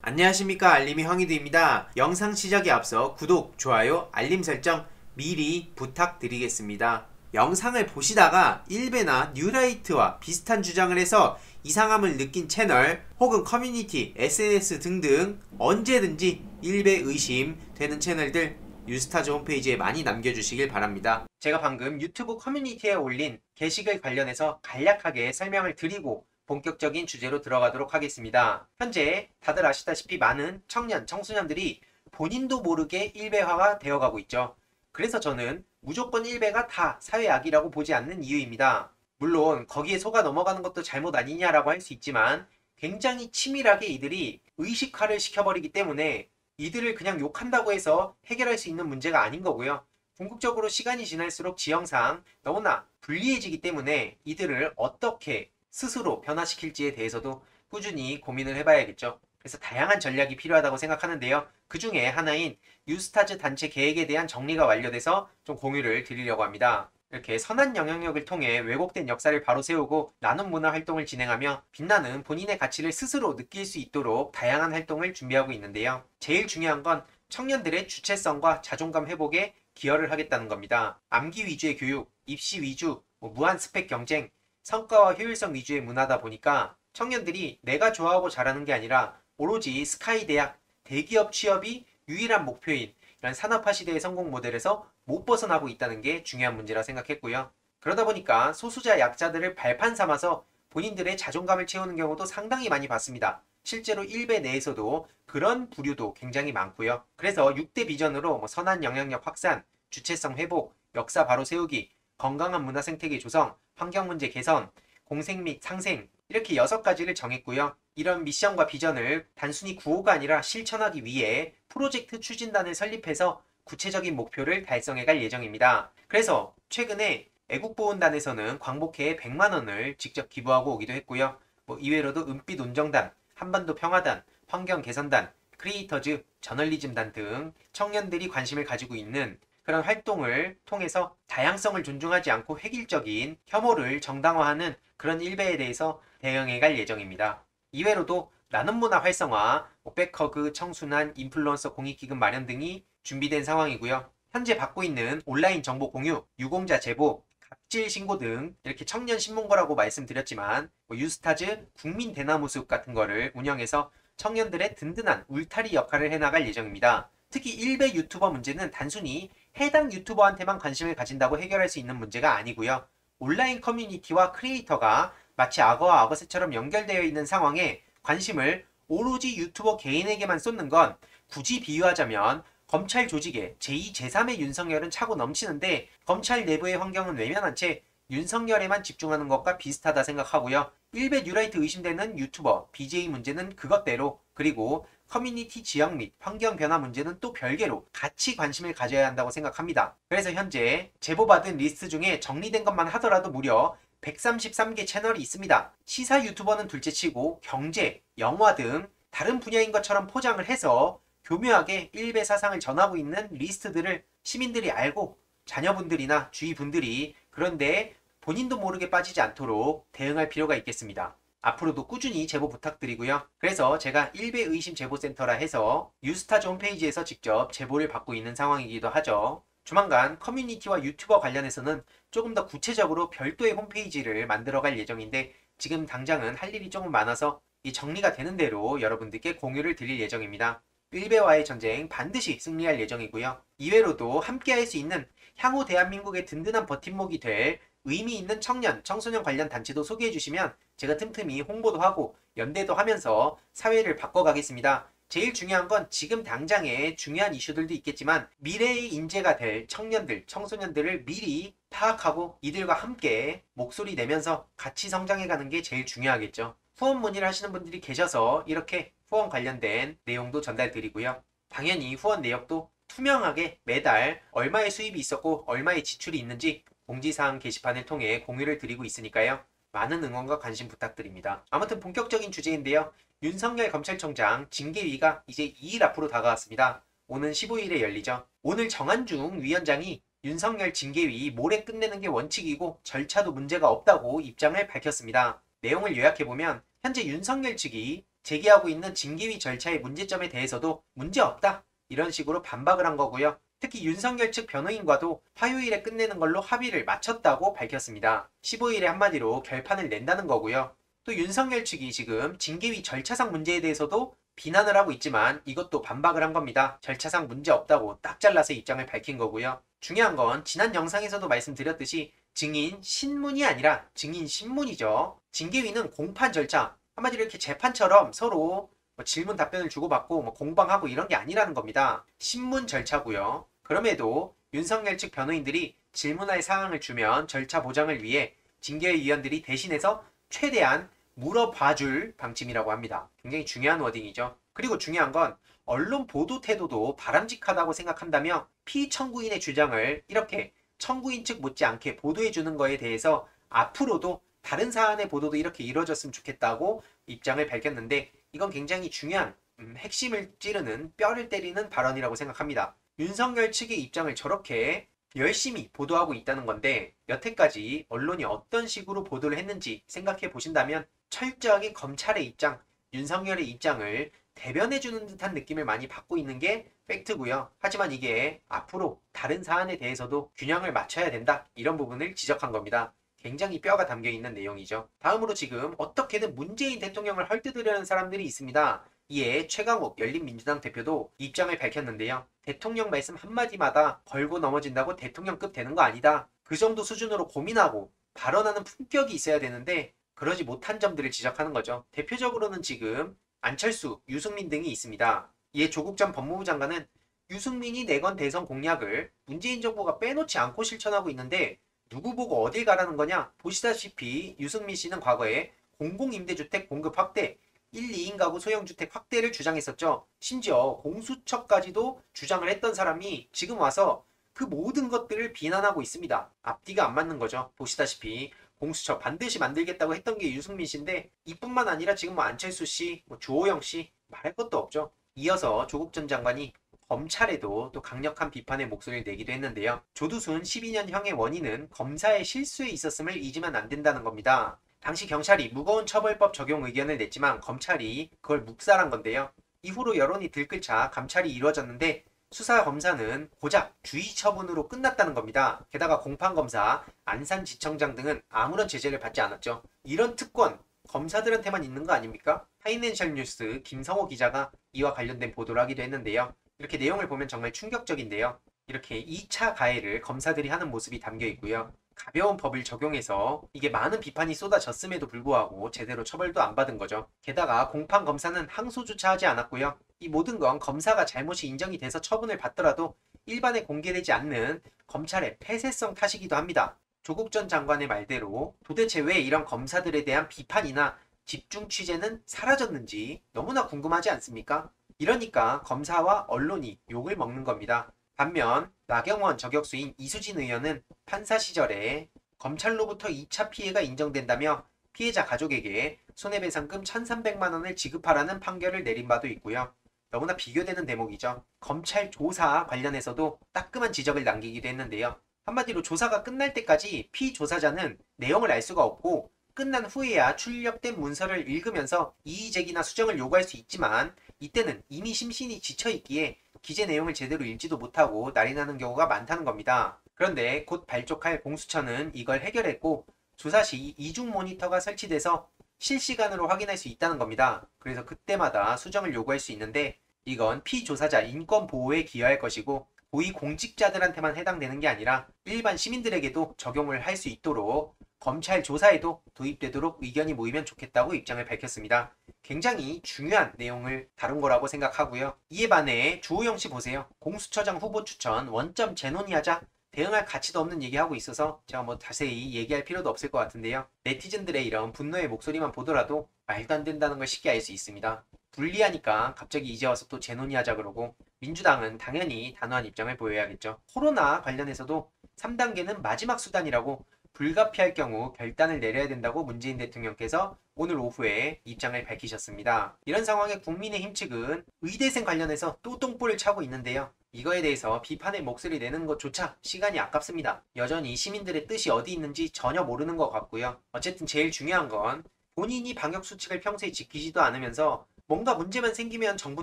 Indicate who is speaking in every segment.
Speaker 1: 안녕하십니까, 알림이 황희두입니다. 영상 시작에 앞서 구독, 좋아요, 알림 설정 미리 부탁드리겠습니다. 영상을 보시다가 일베나 뉴라이트와 비슷한 주장을 해서 이상함을 느낀 채널 혹은 커뮤니티, SNS 등등 언제든지 일베 의심되는 채널들 뉴스타즈 홈페이지에 많이 남겨주시길 바랍니다. 제가 방금 유튜브 커뮤니티에 올린 게시글 관련해서 간략하게 설명을 드리고 본격적인 주제로 들어가도록 하겠습니다. 현재 다들 아시다시피 많은 청년, 청소년들이 본인도 모르게 일베화가 되어가고 있죠. 그래서 저는 무조건 일베가 다 사회악이라고 보지 않는 이유입니다. 물론 거기에 속아 넘어가는 것도 잘못 아니냐라고 할 수 있지만 굉장히 치밀하게 이들이 의식화를 시켜버리기 때문에 이들을 그냥 욕한다고 해서 해결할 수 있는 문제가 아닌 거고요. 궁극적으로 시간이 지날수록 지형상 너무나 불리해지기 때문에 이들을 어떻게 스스로 변화시킬지에 대해서도 꾸준히 고민을 해봐야겠죠. 그래서 다양한 전략이 필요하다고 생각하는데요. 그 중에 하나인 뉴스타즈 단체 계획에 대한 정리가 완료돼서 좀 공유를 드리려고 합니다. 이렇게 선한 영향력을 통해 왜곡된 역사를 바로 세우고 나눔 문화 활동을 진행하며 빛나는 본인의 가치를 스스로 느낄 수 있도록 다양한 활동을 준비하고 있는데요. 제일 중요한 건 청년들의 주체성과 자존감 회복에 기여를 하겠다는 겁니다. 암기 위주의 교육, 입시 위주, 무한 스펙 경쟁, 성과와 효율성 위주의 문화다 보니까 청년들이 내가 좋아하고 잘하는 게 아니라 오로지 스카이 대학, 대기업 취업이 유일한 목표인 이런 산업화 시대의 성공 모델에서 못 벗어나고 있다는 게 중요한 문제라 생각했고요. 그러다 보니까 소수자 약자들을 발판 삼아서 본인들의 자존감을 채우는 경우도 상당히 많이 봤습니다. 실제로 일베 내에서도 그런 부류도 굉장히 많고요. 그래서 6대 비전으로 선한 영향력 확산, 주체성 회복, 역사 바로 세우기, 건강한 문화 생태계 조성, 환경 문제 개선, 공생 및 상생 이렇게 6가지를 정했고요. 이런 미션과 비전을 단순히 구호가 아니라 실천하기 위해 프로젝트 추진단을 설립해서 구체적인 목표를 달성해 갈 예정입니다. 그래서 최근에 애국보훈단에서는 광복회에 100만 원을 직접 기부하고 오기도 했고요. 이외로도 은빛 운정단, 한반도 평화단, 환경개선단, 크리에이터즈, 저널리즘단 등 청년들이 관심을 가지고 있는 그런 활동을 통해서 다양성을 존중하지 않고 획일적인 혐오를 정당화하는 그런 일베에 대해서 대응해 갈 예정입니다. 이외로도 나눔 문화 활성화, 백허그, 청순한 인플루언서 공익기금 마련 등이 준비된 상황이고요. 현재 받고 있는 온라인 정보 공유, 유공자 제보, 갑질 신고 등 이렇게 청년 신문고라고 말씀드렸지만 유스타즈 국민 대나무숲 같은 거를 운영해서 청년들의 든든한 울타리 역할을 해나갈 예정입니다. 특히 일베 유튜버 문제는 단순히 해당 유튜버한테만 관심을 가진다고 해결할 수 있는 문제가 아니고요. 온라인 커뮤니티와 크리에이터가 마치 악어와 악어새처럼 연결되어 있는 상황에 관심을 오로지 유튜버 개인에게만 쏟는 건 굳이 비유하자면 검찰 조직에 제2, 제3의 윤석열은 차고 넘치는데 검찰 내부의 환경은 외면한 채 윤석열에만 집중하는 것과 비슷하다 생각하고요. 일베 뉴라이트 의심되는 유튜버, BJ 문제는 그것대로, 그리고 커뮤니티 지역 및 환경 변화 문제는 또 별개로 같이 관심을 가져야 한다고 생각합니다. 그래서 현재 제보받은 리스트 중에 정리된 것만 하더라도 무려 133개 채널이 있습니다. 시사 유튜버는 둘째치고 경제, 영화 등 다른 분야인 것처럼 포장을 해서 교묘하게 일베 사상을 전하고 있는 리스트들을 시민들이 알고 자녀분들이나 주위 분들이 그런데 본인도 모르게 빠지지 않도록 대응할 필요가 있겠습니다. 앞으로도 꾸준히 제보 부탁드리고요. 그래서 제가 일베 의심 제보센터라 해서 뉴스타즈 홈페이지에서 직접 제보를 받고 있는 상황이기도 하죠. 조만간 커뮤니티와 유튜버 관련해서는 조금 더 구체적으로 별도의 홈페이지를 만들어갈 예정인데 지금 당장은 할 일이 조금 많아서 이 정리가 되는 대로 여러분들께 공유를 드릴 예정입니다. 일베와의 전쟁 반드시 승리할 예정이고요. 이외로도 함께할 수 있는 향후 대한민국의 든든한 버팀목이 될 의미 있는 청년, 청소년 관련 단체도 소개해 주시면 제가 틈틈이 홍보도 하고 연대도 하면서 사회를 바꿔가겠습니다. 제일 중요한 건 지금 당장의 중요한 이슈들도 있겠지만 미래의 인재가 될 청년들, 청소년들을 미리 파악하고 이들과 함께 목소리 내면서 같이 성장해가는 게 제일 중요하겠죠. 후원 문의를 하시는 분들이 계셔서 이렇게 후원 관련된 내용도 전달드리고요. 당연히 후원 내역도 투명하게 매달 얼마의 수입이 있었고 얼마의 지출이 있는지 공지사항 게시판을 통해 공유를 드리고 있으니까요. 많은 응원과 관심 부탁드립니다. 아무튼 본격적인 주제인데요. 윤석열 검찰총장 징계위가 이제 2일 앞으로 다가왔습니다. 오는 15일에 열리죠. 오늘 정한중 위원장이 윤석열 징계위 모레 끝내는 게 원칙이고 절차도 문제가 없다고 입장을 밝혔습니다. 내용을 요약해보면 현재 윤석열 측이 제기하고 있는 징계위 절차의 문제점에 대해서도 문제없다. 이런 식으로 반박을 한 거고요. 특히 윤석열 측 변호인과도 화요일에 끝내는 걸로 합의를 마쳤다고 밝혔습니다. 15일에 한마디로 결판을 낸다는 거고요. 또 윤석열 측이 지금 징계위 절차상 문제에 대해서도 비난을 하고 있지만 이것도 반박을 한 겁니다. 절차상 문제 없다고 딱 잘라서 입장을 밝힌 거고요. 중요한 건 지난 영상에서도 말씀드렸듯이 증인 신문이 아니라 증인 신문이죠. 징계위는 공판 절차, 한마디로 이렇게 재판처럼 서로 질문 답변을 주고받고 공방하고 이런 게 아니라는 겁니다. 신문 절차고요. 그럼에도 윤석열 측 변호인들이 질문할 사항을 주면 절차 보장을 위해 징계위원들이 대신해서 최대한 물어봐줄 방침이라고 합니다. 굉장히 중요한 워딩이죠. 그리고 중요한 건 언론 보도 태도도 바람직하다고 생각한다며 피청구인의 주장을 이렇게 청구인 측 못지않게 보도해주는 거에 대해서 앞으로도 다른 사안의 보도도 이렇게 이루어졌으면 좋겠다고 입장을 밝혔는데 이건 굉장히 중요한 핵심을 찌르는 뼈를 때리는 발언이라고 생각합니다. 윤석열 측의 입장을 저렇게 열심히 보도하고 있다는 건데 여태까지 언론이 어떤 식으로 보도를 했는지 생각해 보신다면 철저하게 검찰의 입장, 윤석열의 입장을 대변해주는 듯한 느낌을 많이 받고 있는 게 팩트고요. 하지만 이게 앞으로 다른 사안에 대해서도 균형을 맞춰야 된다. 이런 부분을 지적한 겁니다. 굉장히 뼈가 담겨있는 내용이죠. 다음으로 지금 어떻게든 문재인 대통령을 헐뜯으려는 사람들이 있습니다. 이에 최강욱 열린민주당 대표도 입장을 밝혔는데요. 대통령 말씀 한마디마다 걸고 넘어진다고 대통령급 되는 거 아니다. 그 정도 수준으로 고민하고 발언하는 품격이 있어야 되는데 그러지 못한 점들을 지적하는 거죠. 대표적으로는 지금 안철수, 유승민 등이 있습니다. 이에 조국 전 법무부 장관은 유승민이 내건 대선 공약을 문재인 정부가 빼놓지 않고 실천하고 있는데 누구 보고 어딜 가라는 거냐? 보시다시피 유승민 씨는 과거에 공공임대주택 공급 확대, 1, 2인 가구 소형주택 확대를 주장했었죠. 심지어 공수처까지도 주장을 했던 사람이 지금 와서 그 모든 것들을 비난하고 있습니다. 앞뒤가 안 맞는 거죠. 보시다시피 공수처 반드시 만들겠다고 했던 게 유승민 씨인데 이뿐만 아니라 지금 안철수 씨, 주호영 씨 말할 것도 없죠. 이어서 조국 전 장관이 검찰에도 또 강력한 비판의 목소리를 내기도 했는데요. 조두순 12년형의 원인은 검사의 실수에 있었음을 잊으면 안 된다는 겁니다. 당시 경찰이 무거운 처벌법 적용 의견을 냈지만 검찰이 그걸 묵살한 건데요. 이후로 여론이 들끓자 감찰이 이루어졌는데 수사 검사는 고작 주의 처분으로 끝났다는 겁니다. 게다가 공판검사, 안산지청장 등은 아무런 제재를 받지 않았죠. 이런 특권 검사들한테만 있는 거 아닙니까? 파이낸셜 뉴스 김성호 기자가 이와 관련된 보도를 하기도 했는데요. 이렇게 내용을 보면 정말 충격적인데요. 이렇게 2차 가해를 검사들이 하는 모습이 담겨 있고요. 가벼운 법을 적용해서 이게 많은 비판이 쏟아졌음에도 불구하고 제대로 처벌도 안 받은 거죠. 게다가 공판검사는 항소조차 하지 않았고요. 이 모든 건 검사가 잘못이 인정이 돼서 처분을 받더라도 일반에 공개되지 않는 검찰의 폐쇄성 탓이기도 합니다. 조국 전 장관의 말대로 도대체 왜 이런 검사들에 대한 비판이나 집중 취재는 사라졌는지 너무나 궁금하지 않습니까? 이러니까 검사와 언론이 욕을 먹는 겁니다. 반면 나경원 저격수인 이수진 의원은 판사 시절에 검찰로부터 2차 피해가 인정된다며 피해자 가족에게 손해배상금 1,300만 원을 지급하라는 판결을 내린 바도 있고요. 너무나 비교되는 대목이죠. 검찰 조사 관련해서도 따끔한 지적을 남기기도 했는데요. 한마디로 조사가 끝날 때까지 피조사자는 내용을 알 수가 없고 끝난 후에야 출력된 문서를 읽으면서 이의제기나 수정을 요구할 수 있지만 이때는 이미 심신이 지쳐있기에 기재 내용을 제대로 읽지도 못하고 날이 나는 경우가 많다는 겁니다. 그런데 곧 발족할 공수처는 이걸 해결했고 조사 시 이중 모니터가 설치돼서 실시간으로 확인할 수 있다는 겁니다. 그래서 그때마다 수정을 요구할 수 있는데 이건 피조사자 인권 보호에 기여할 것이고 고위 공직자들한테만 해당되는 게 아니라 일반 시민들에게도 적용을 할 수 있도록 검찰 조사에도 도입되도록 의견이 모이면 좋겠다고 입장을 밝혔습니다. 굉장히 중요한 내용을 다룬 거라고 생각하고요. 이에 반해 주호영 씨 보세요. 공수처장 후보 추천 원점 재논의하자 대응할 가치도 없는 얘기하고 있어서 제가 자세히 얘기할 필요도 없을 것 같은데요. 네티즌들의 이런 분노의 목소리만 보더라도 말도 안 된다는 걸 쉽게 알 수 있습니다. 불리하니까 갑자기 이제 와서 또 재논의하자 그러고 민주당은 당연히 단호한 입장을 보여야겠죠. 코로나 관련해서도 3단계는 마지막 수단이라고 불가피할 경우 결단을 내려야 된다고 문재인 대통령께서 오늘 오후에 입장을 밝히셨습니다. 이런 상황에 국민의힘 측은 의대생 관련해서 또 똥볼을 차고 있는데요. 이거에 대해서 비판의 목소리 내는 것조차 시간이 아깝습니다. 여전히 시민들의 뜻이 어디 있는지 전혀 모르는 것 같고요. 어쨌든 제일 중요한 건 본인이 방역수칙을 평소에 지키지도 않으면서 뭔가 문제만 생기면 정부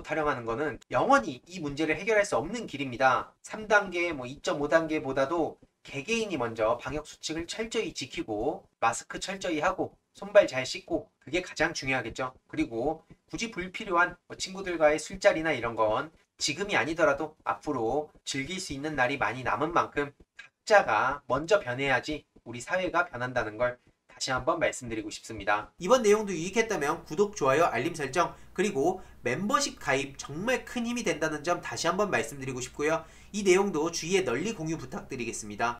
Speaker 1: 타령하는 거는 영원히 이 문제를 해결할 수 없는 길입니다. 3단계, 2.5단계보다도 개개인이 먼저 방역수칙을 철저히 지키고 마스크 철저히 하고 손발 잘 씻고 그게 가장 중요하겠죠. 그리고 굳이 불필요한 친구들과의 술자리나 이런 건 지금이 아니더라도 앞으로 즐길 수 있는 날이 많이 남은 만큼 각자가 먼저 변해야지 우리 사회가 변한다는 걸 다시 한번 말씀드리고 싶습니다. 이번 내용도 유익했다면 구독, 좋아요, 알림 설정 그리고 멤버십 가입 정말 큰 힘이 된다는 점 다시 한번 말씀드리고 싶고요. 이 내용도 주위에 널리 공유 부탁드리겠습니다.